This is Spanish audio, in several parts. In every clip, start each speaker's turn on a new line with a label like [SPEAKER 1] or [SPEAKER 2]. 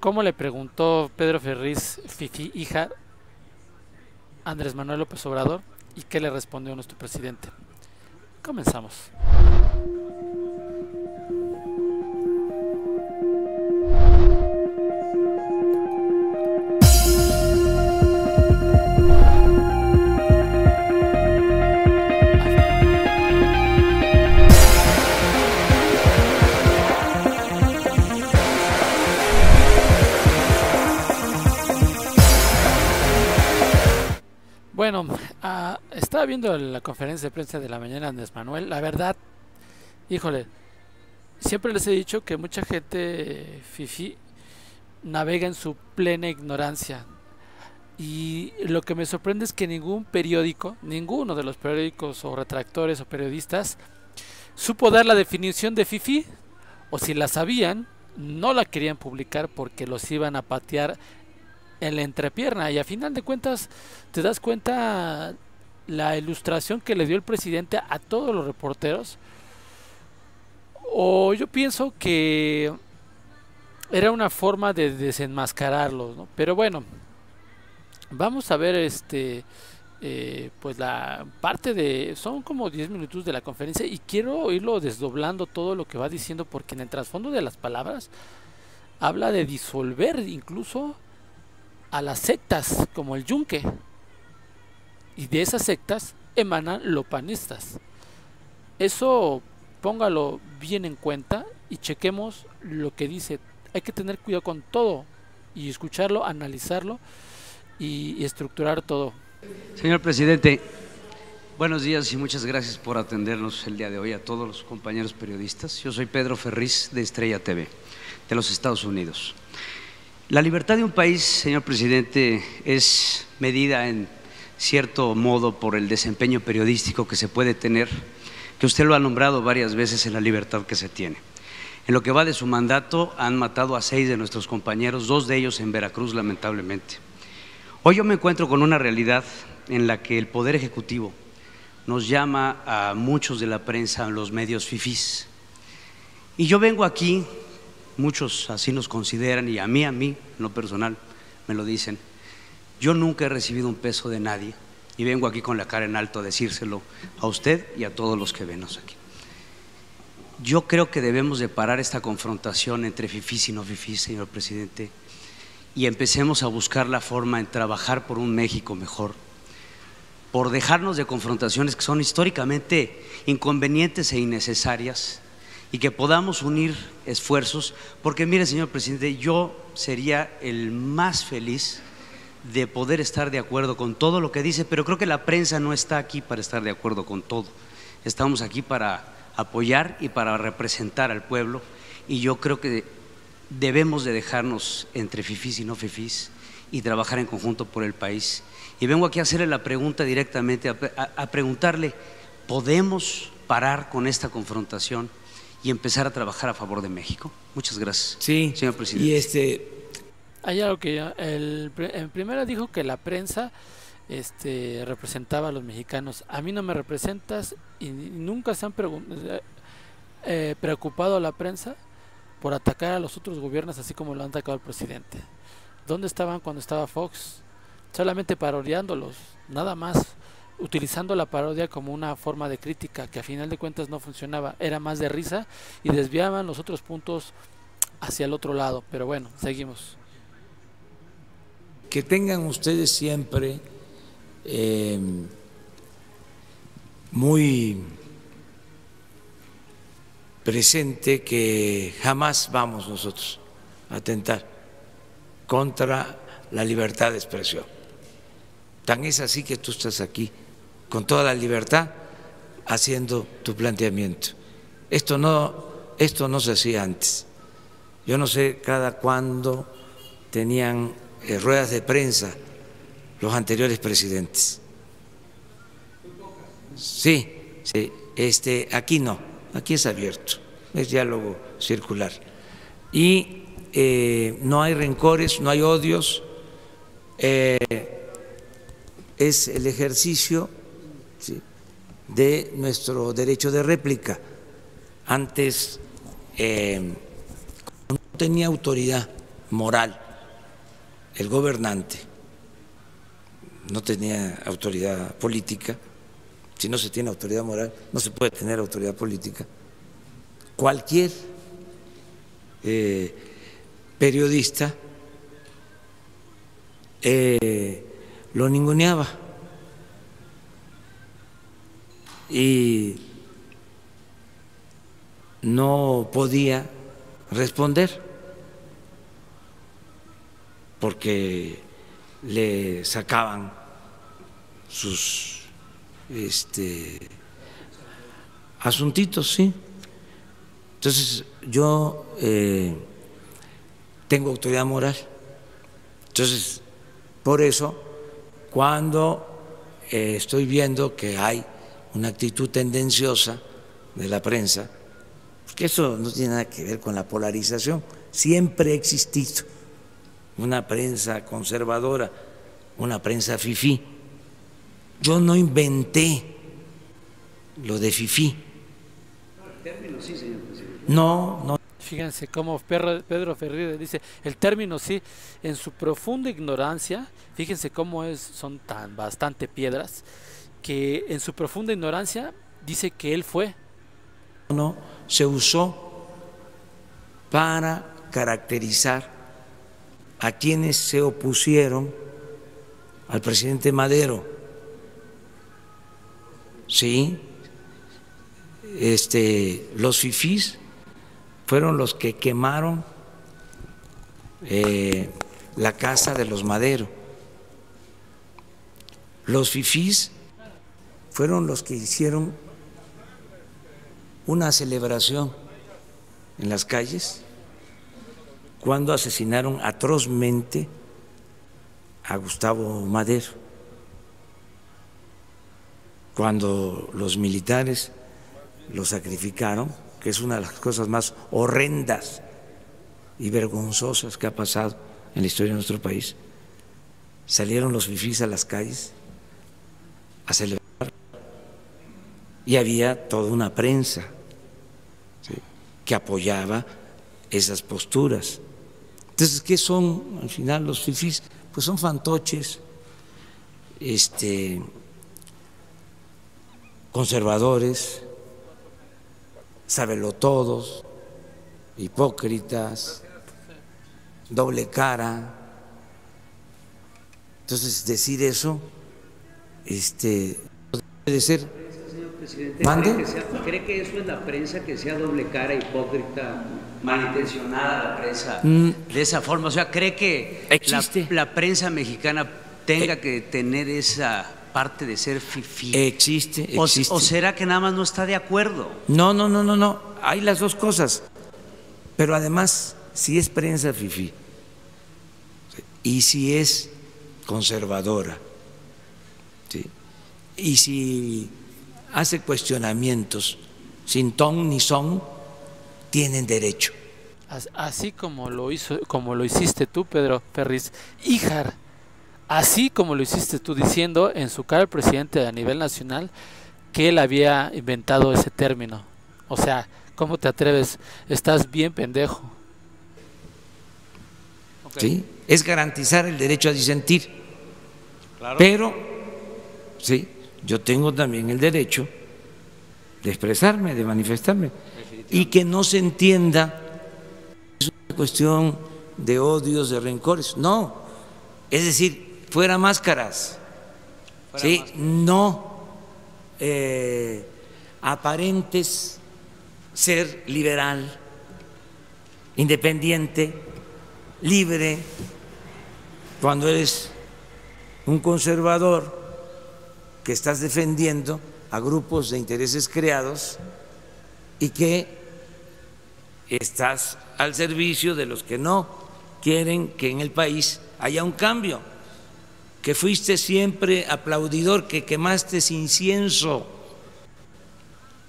[SPEAKER 1] ¿Cómo le preguntó Pedro Ferriz, Fifi, hija, Andrés Manuel López Obrador? ¿Y qué le respondió nuestro presidente? Comenzamos. Bueno, estaba viendo la conferencia de prensa de la mañana de Andrés Manuel. La verdad, híjole, siempre les he dicho que mucha gente fifi navega en su plena ignorancia. Y lo que me sorprende es que ningún periódico, ninguno de los periódicos o retractores o periodistas supo dar la definición de fifi, o si la sabían, no la querían publicar porque los iban a patear en la entrepierna. Y a final de cuentas te das cuenta la ilustración que le dio el presidente a todos los reporteros, o yo pienso que era una forma de desenmascararlos, ¿no? Pero bueno, vamos a ver pues la parte de, son como 10 minutos de la conferencia y quiero irlo desdoblando todo lo que va diciendo, porque en el trasfondo de las palabras habla de disolver incluso a las sectas como el Yunque, y de esas sectas emanan lopanistas. Eso póngalo bien en cuenta y chequemos lo que dice. Hay que tener cuidado con todo y escucharlo, analizarlo y estructurar todo.
[SPEAKER 2] Señor presidente, buenos días y muchas gracias por atendernos el día de hoy a todos los compañeros periodistas. Yo soy Pedro Ferriz de Estrella TV, de los Estados Unidos. La libertad de un país, señor presidente, es medida en cierto modo por el desempeño periodístico que se puede tener, que usted lo ha nombrado varias veces, en la libertad que se tiene. En lo que va de su mandato han matado a 6 de nuestros compañeros, 2 de ellos en Veracruz, lamentablemente. Hoy yo me encuentro con una realidad en la que el Poder Ejecutivo nos llama a muchos de la prensa, los medios fifís. Y yo vengo aquí, muchos así nos consideran, y a mí, en lo personal, me lo dicen. Yo nunca he recibido un peso de nadie y vengo aquí con la cara en alto a decírselo a usted y a todos los que venos aquí. Yo creo que debemos de parar esta confrontación entre fifís y no fifís, señor presidente, y empecemos a buscar la forma en trabajar por un México mejor, por dejarnos de confrontaciones que son históricamente inconvenientes e innecesarias, y que podamos unir esfuerzos, porque mire, señor presidente, yo sería el más feliz de poder estar de acuerdo con todo lo que dice, pero creo que la prensa no está aquí para estar de acuerdo con todo. Estamos aquí para apoyar y para representar al pueblo, y yo creo que debemos de dejarnos entre fifís y no fifís y trabajar en conjunto por el país. Y vengo aquí a hacerle la pregunta directamente, a preguntarle: ¿podemos parar con esta confrontación y empezar a trabajar a favor de México? Muchas gracias,
[SPEAKER 3] sí,
[SPEAKER 2] señor presidente.
[SPEAKER 1] Hay algo que en primera dijo que la prensa representaba a los mexicanos. A mí no me representas, y nunca se han preocupado a la prensa por atacar a los otros gobiernos así como lo han atacado al presidente. ¿Dónde estaban cuando estaba Fox? Solamente parodiándolos, nada más, utilizando la parodia como una forma de crítica que a final de cuentas no funcionaba, era más de risa y desviaban los otros puntos hacia el otro lado. Pero bueno, seguimos.
[SPEAKER 3] Que tengan ustedes siempre muy presente que jamás vamos nosotros a atentar contra la libertad de expresión. Tan es así que tú estás aquí con toda la libertad haciendo tu planteamiento. Esto no se hacía antes. Yo no sé cada cuándo tenían ruedas de prensa los anteriores presidentes. Sí, aquí no, aquí es abierto, es diálogo circular. Y no hay rencores, no hay odios, es el ejercicio, ¿sí?, de nuestro derecho de réplica. Antes no tenía autoridad moral, el gobernante no tenía autoridad política. Si no se tiene autoridad moral, no se puede tener autoridad política. Cualquier periodista lo ninguneaba y no podía responder porque le sacaban sus asuntitos, sí. Entonces yo tengo autoridad moral. Entonces, por eso, cuando estoy viendo que hay una actitud tendenciosa de la prensa, porque eso no tiene nada que ver con la polarización, siempre ha existido una prensa conservadora, una prensa fifí. Yo no inventé lo de fifí. No.
[SPEAKER 1] Fíjense cómo Pedro Ferriz dice, el término sí, en su profunda ignorancia, fíjense cómo son tan bastante piedras, que en su profunda ignorancia dice que él fue.
[SPEAKER 3] No, se usó para caracterizar a quienes se opusieron al presidente Madero. Sí, los fifís fueron los que quemaron la casa de los Madero. Los fifís fueron los que hicieron una celebración en las calles cuando asesinaron atrozmente a Gustavo Madero, cuando los militares lo sacrificaron, que es una de las cosas más horrendas y vergonzosas que ha pasado en la historia de nuestro país. Salieron los fifís a las calles a celebrar y había toda una prensa, ¿sí?, que apoyaba esas posturas. Entonces, ¿qué son al final los fifís? Pues son fantoches, conservadores, sabelotodos, hipócritas, doble cara. Entonces, decir eso debe ser.
[SPEAKER 2] Señor presidente, ¿cree que eso es la prensa, que sea doble cara, hipócrita, malintencionada la prensa de esa forma? O sea, ¿cree que la prensa mexicana tenga que tener esa parte de ser fifí?
[SPEAKER 3] Existe.
[SPEAKER 2] ¿O será que nada más no está de acuerdo?
[SPEAKER 3] No. Hay las dos cosas. Pero además, si es prensa fifí y si es conservadora, ¿sí?, y si hace cuestionamientos sin ton ni son, tienen derecho.
[SPEAKER 1] Así como lo hiciste tú, Pedro Ferriz, Híjar, así como lo hiciste tú diciendo en su cara al presidente a nivel nacional que él había inventado ese término. O sea, ¿cómo te atreves? Estás bien pendejo.
[SPEAKER 3] Okay. ¿Sí? Es garantizar el derecho a disentir.
[SPEAKER 2] Claro.
[SPEAKER 3] Pero, sí, yo tengo también el derecho de expresarme, de manifestarme, y que no se entienda es una cuestión de odios, de rencores. No, es decir, fuera máscaras, ¿sí? No aparentes ser liberal, independiente, libre, cuando eres un conservador que estás defendiendo a grupos de intereses creados y que estás al servicio de los que no quieren que en el país haya un cambio, que fuiste siempre aplaudidor, que quemaste incienso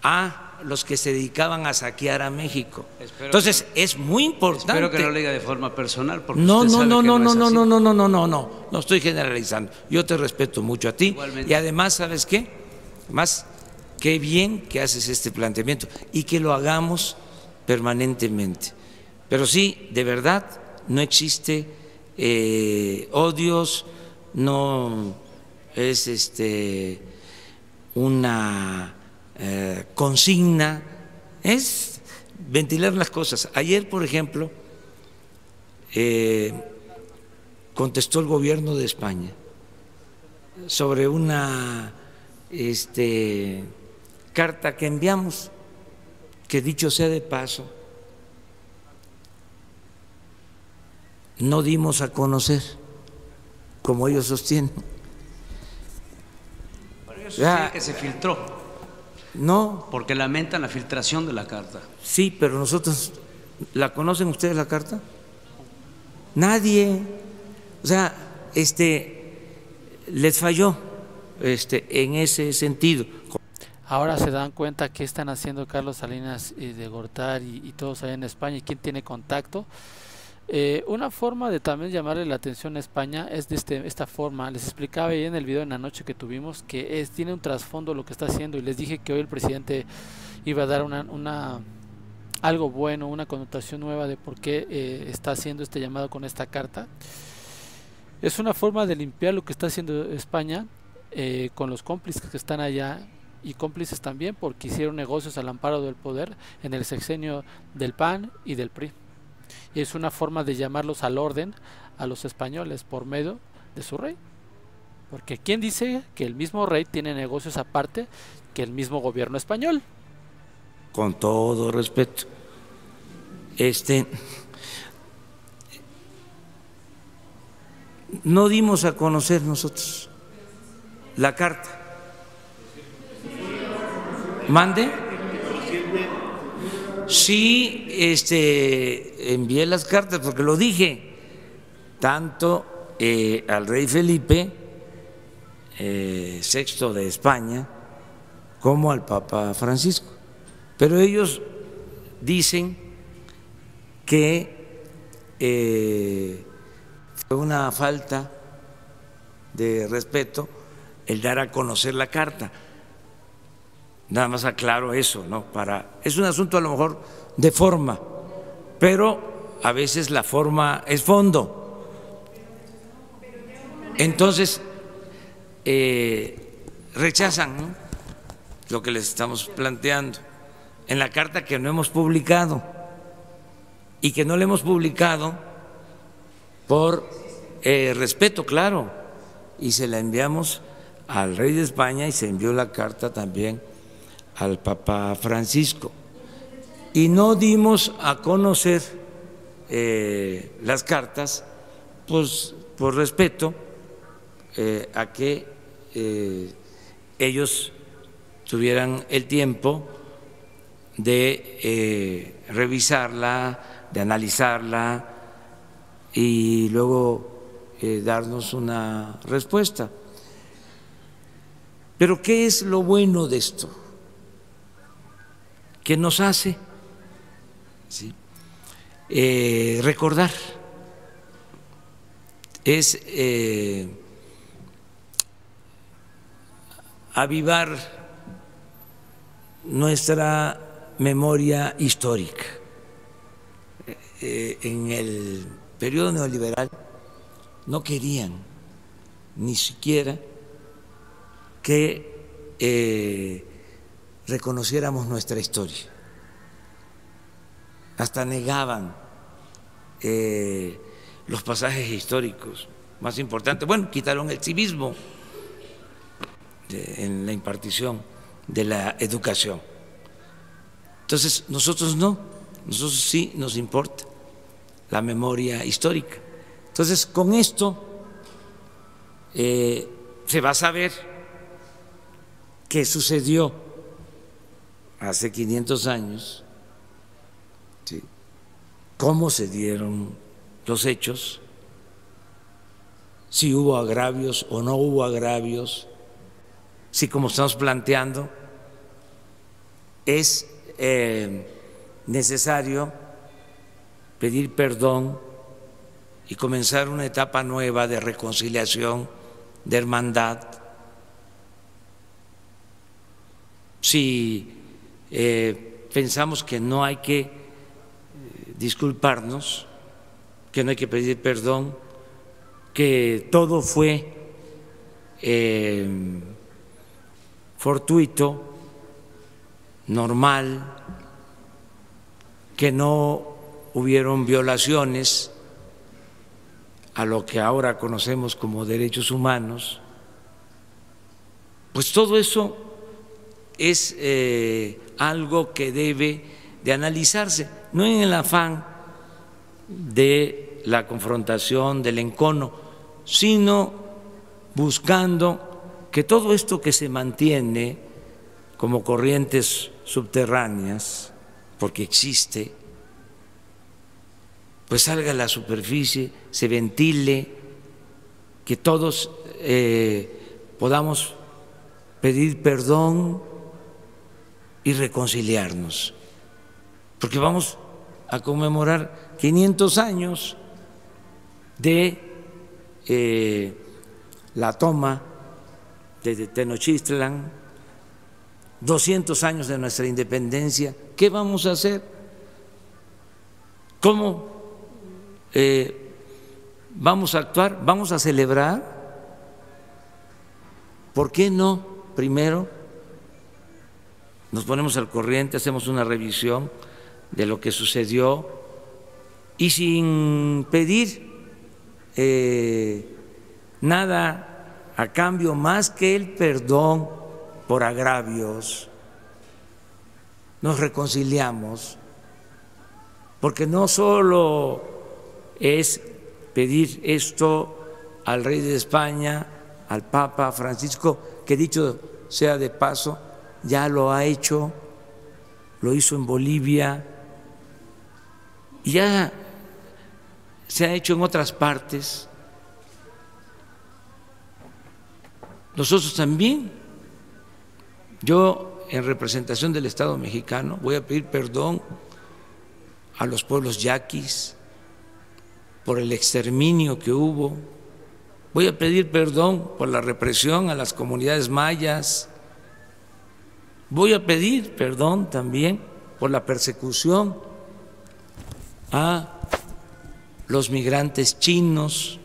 [SPEAKER 3] a los que se dedicaban a saquear a México. Entonces es muy importante.
[SPEAKER 2] Espero que no lo diga de forma personal, porque
[SPEAKER 3] no estoy generalizando. Yo te respeto mucho a ti. Igualmente. Y además, ¿sabes qué? Más qué bien que haces este planteamiento y que lo hagamos permanentemente. Pero sí, de verdad, no existe odios, no es una consigna, es ventilar las cosas. Ayer, por ejemplo, contestó el gobierno de España sobre una carta que enviamos, que dicho sea de paso, no dimos a conocer, como ellos sostienen.
[SPEAKER 2] Pero ellos sostienen que se filtró.
[SPEAKER 3] No.
[SPEAKER 2] Porque lamentan la filtración de la carta.
[SPEAKER 3] Sí, pero nosotros, ¿la conocen ustedes la carta? Nadie. O sea, les falló en ese sentido.
[SPEAKER 1] Ahora se dan cuenta qué están haciendo Carlos Salinas de Gortari y todos allá en España y quién tiene contacto. Una forma de también llamarle la atención a España es de esta forma. Les explicaba ahí en el video en la noche que tuvimos que tiene un trasfondo lo que está haciendo, y les dije que hoy el presidente iba a dar algo bueno, una connotación nueva de por qué está haciendo este llamado con esta carta. Es una forma de limpiar lo que está haciendo España con los cómplices que están allá, y cómplices también porque hicieron negocios al amparo del poder en el sexenio del PAN y del PRI. Y es una forma de llamarlos al orden a los españoles por medio de su rey. Porque ¿quién dice que el mismo rey tiene negocios aparte que el mismo gobierno español?
[SPEAKER 3] Con todo respeto, no dimos a conocer nosotros la carta. ¿Mande? Sí, envié las cartas porque lo dije, tanto al rey Felipe VI de España como al Papa Francisco. Pero ellos dicen que fue una falta de respeto el dar a conocer la carta. Nada más aclaro eso, ¿no? Es un asunto a lo mejor de forma, pero a veces la forma es fondo. Entonces, rechazan, ¿no?, lo que les estamos planteando en la carta que no hemos publicado, y que no la hemos publicado por respeto, claro, y se la enviamos al rey de España y se envió la carta también al Papa Francisco, y no dimos a conocer las cartas pues por respeto a que ellos tuvieran el tiempo de revisarla, de analizarla y luego darnos una respuesta. Pero ¿qué es lo bueno de esto? Que nos hace recordar, es avivar nuestra memoria histórica. En el periodo neoliberal no querían ni siquiera que reconociéramos nuestra historia, hasta negaban los pasajes históricos más importantes. Bueno, quitaron el civismo en la impartición de la educación. Entonces nosotros no, nosotros sí nos importa la memoria histórica. Entonces con esto se va a saber qué sucedió hace 500 años, ¿sí?, cómo se dieron los hechos, si hubo agravios o no hubo agravios, si, como estamos planteando, es necesario pedir perdón y comenzar una etapa nueva de reconciliación, de hermandad. Si pensamos que no hay que disculparnos, que no hay que pedir perdón, que todo fue fortuito, normal, que no hubieron violaciones a lo que ahora conocemos como derechos humanos. Pues todo eso es algo que debe de analizarse, no en el afán de la confrontación, del encono, sino buscando que todo esto que se mantiene como corrientes subterráneas, porque existe, pues salga a la superficie, se ventile, que todos podamos pedir perdón y reconciliarnos, porque vamos a conmemorar 500 años de la toma de Tenochtitlan, 200 años de nuestra independencia. ¿Qué vamos a hacer? ¿Cómo vamos a actuar? ¿Vamos a celebrar? ¿Por qué no? Primero nos ponemos al corriente, hacemos una revisión de lo que sucedió y sin pedir nada a cambio más que el perdón por agravios, nos reconciliamos, porque no solo es pedir esto al rey de España, al Papa Francisco, que dicho sea de paso, ya lo ha hecho, lo hizo en Bolivia, y ya se ha hecho en otras partes. Nosotros también, yo en representación del Estado mexicano, voy a pedir perdón a los pueblos yaquis por el exterminio que hubo, voy a pedir perdón por la represión a las comunidades mayas, voy a pedir perdón también por la persecución a los migrantes chinos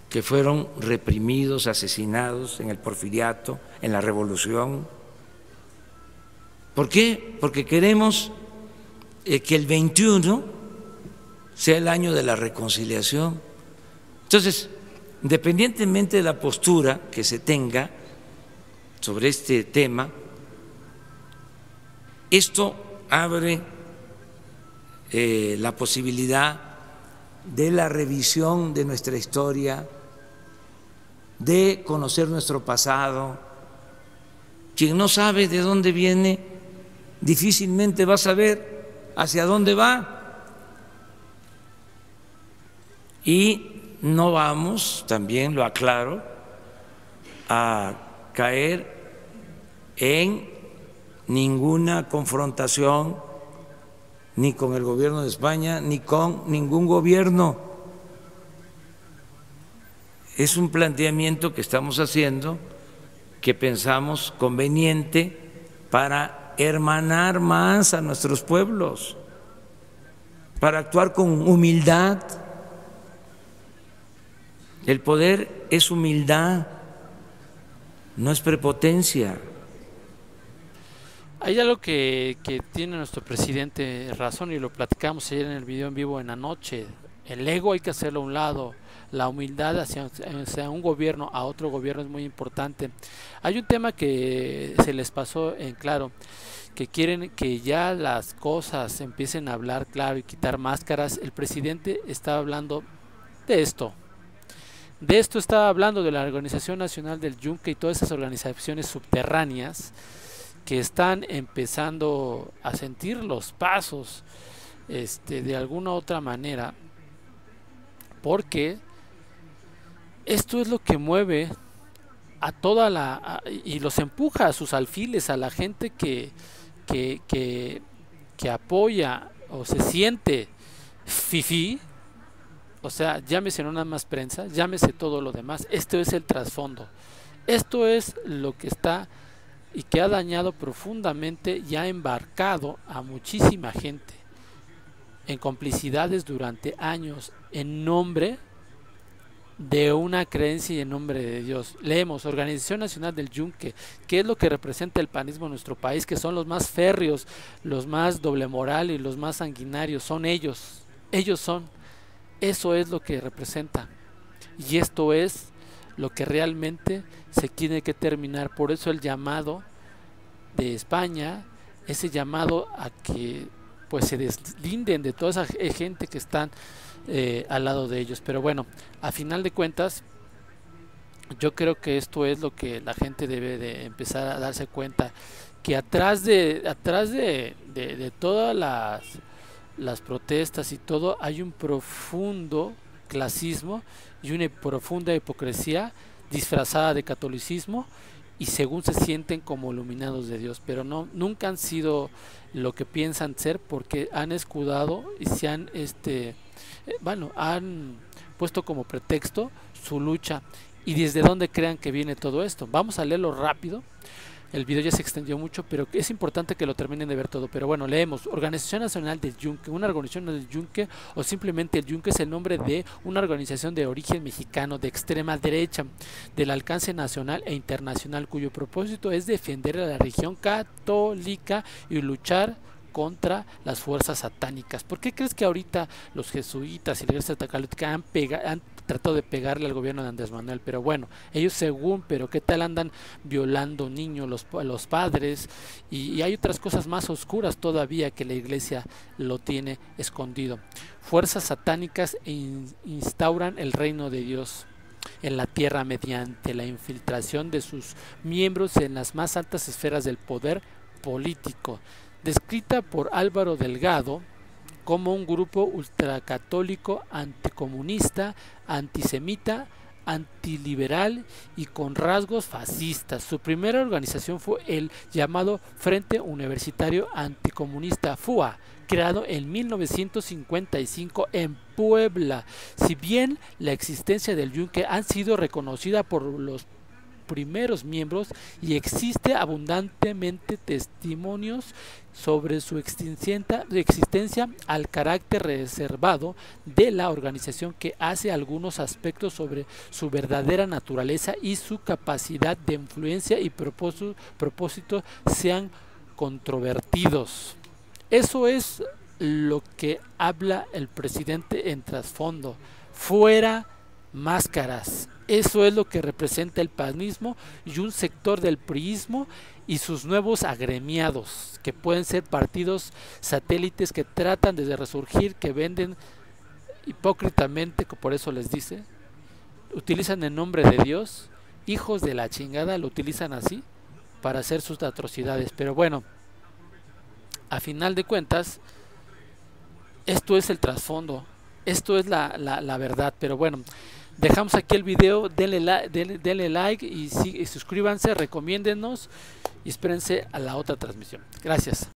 [SPEAKER 3] que fueron reprimidos, asesinados en el Porfiriato, en la Revolución. ¿Por qué? Porque queremos que el 21 sea el año de la reconciliación. Entonces, independientemente de la postura que se tenga sobre este tema, esto abre la posibilidad de la revisión de nuestra historia, de conocer nuestro pasado. Quien no sabe de dónde viene, difícilmente va a saber hacia dónde va. Y no vamos, también lo aclaro, a caer en ninguna confrontación ni con el gobierno de España ni con ningún gobierno. Es un planteamiento que estamos haciendo, que pensamos conveniente para hermanar más a nuestros pueblos, para actuar con humildad. El poder es humildad, no es prepotencia.
[SPEAKER 1] Hay algo que tiene nuestro presidente razón, y lo platicamos ayer en el video en vivo en la noche. El ego hay que hacerlo a un lado, la humildad hacia un gobierno a otro gobierno es muy importante. Hay un tema que se les pasó en claro, que quieren que ya las cosas empiecen a hablar claro y quitar máscaras. El presidente estaba hablando de esto. De esto estaba hablando, de la Organización Nacional del Yunque y todas esas organizaciones subterráneas que están empezando a sentir los pasos de alguna otra manera, porque esto es lo que mueve a toda y los empuja a sus alfiles, a la gente que apoya o se siente fifí. O sea, llámese no nada más prensa, llámese todo lo demás. Esto es el trasfondo. Esto es lo que está y que ha dañado profundamente y ha embarcado a muchísima gente en complicidades durante años en nombre de una creencia y en nombre de Dios. Leemos: Organización Nacional del Yunque. ¿Qué es lo que representa el panismo en nuestro país? Que son los más férreos, los más doble moral y los más sanguinarios. Son ellos. Ellos son. Eso es lo que representa. Y esto es lo que realmente se tiene que terminar. Por eso el llamado de España, ese llamado a que pues se deslinden de toda esa gente que están al lado de ellos. Pero bueno, a final de cuentas, yo creo que esto es lo que la gente debe de empezar a darse cuenta, que atrás de todas las protestas y todo, hay un profundo clasismo y una profunda hipocresía disfrazada de catolicismo, y según se sienten como iluminados de Dios, pero no, nunca han sido lo que piensan ser, porque han escudado y se han han puesto como pretexto su lucha. ¿Y desde dónde crean que viene todo esto? Vamos a leerlo rápido. El video ya se extendió mucho, pero es importante que lo terminen de ver todo. Pero bueno, leemos: Organización Nacional del Yunque. Una organización del Yunque, o simplemente el Yunque, es el nombre de una organización de origen mexicano de extrema derecha, del alcance nacional e internacional, cuyo propósito es defender a la religión católica y luchar contra las fuerzas satánicas. ¿Por qué crees que ahorita los jesuitas y la Iglesia Católica han tratado de pegarle al gobierno de Andrés Manuel? Pero bueno, ellos pero ¿qué tal andan violando niños, los padres? Y hay otras cosas más oscuras todavía que la Iglesia lo tiene escondido. Fuerzas satánicas instauran el reino de Dios en la tierra mediante la infiltración de sus miembros en las más altas esferas del poder político. Descrita por Álvaro Delgado como un grupo ultracatólico, anticomunista, antisemita, antiliberal y con rasgos fascistas. Su primera organización fue el llamado Frente Universitario Anticomunista, FUA, creado en 1955 en Puebla. Si bien la existencia del Yunque ha sido reconocida por los primeros miembros y existe abundantemente testimonios sobre su existencia, al carácter reservado de la organización, que hace algunos aspectos sobre su verdadera naturaleza y su capacidad de influencia y propósito sean controvertidos. Eso es lo que habla el presidente en trasfondo. Fuera máscaras. Eso es lo que representa el panismo y un sector del priismo y sus nuevos agremiados, que pueden ser partidos satélites que tratan de resurgir, que venden hipócritamente, por eso les dice, utilizan el nombre de Dios, hijos de la chingada, lo utilizan así para hacer sus atrocidades. Pero bueno, a final de cuentas, esto es el trasfondo, esto es la verdad. Pero bueno, dejamos aquí el video, denle like y suscríbanse, recomiéndennos y espérense a la otra transmisión. Gracias.